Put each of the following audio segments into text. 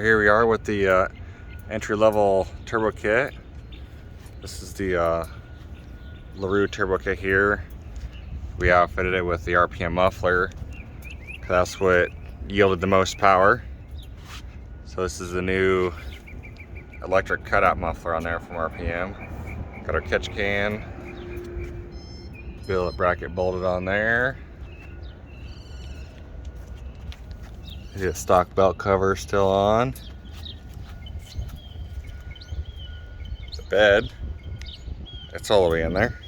Here we are with the entry-level turbo kit. This is the LaRue turbo kit here. We outfitted it with the RPM muffler. That's what yielded the most power. So this is the new electric cutout muffler on there from RPM. Got our catch can, billet bracket bolted on there. The stock belt cover still on. The bed, it's all the way in there.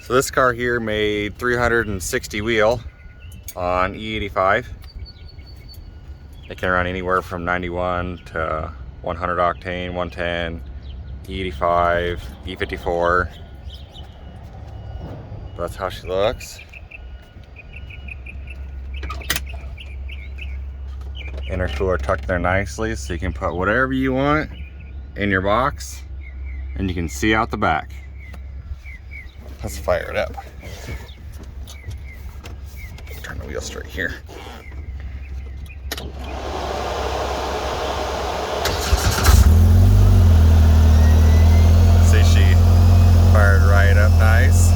So this car here made 360 wheel on E85. It can run anywhere from 91 to 100 octane, 110, E85, E54. That's how she looks. Intercooler tucked there nicely, so you can put whatever you want in your box and you can see out the back. Let's fire it up. Turn the wheel straight here. See, she fired right up nice.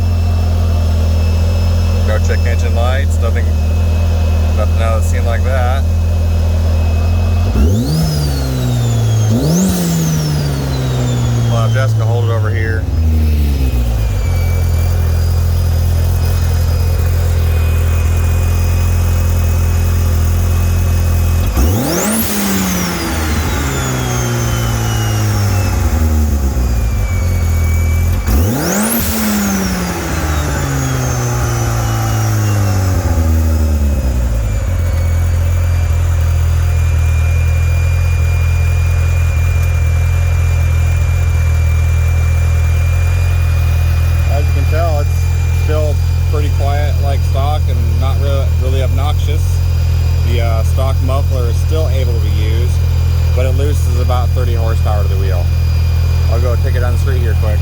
Go check engine lights, nothing out of the scene like that. I'll have Jessica hold it over here. Still pretty quiet like stock and not really obnoxious. The stock muffler is still able to be used, but it loses about 30 horsepower to the wheel. I'll go take it down the street here quick.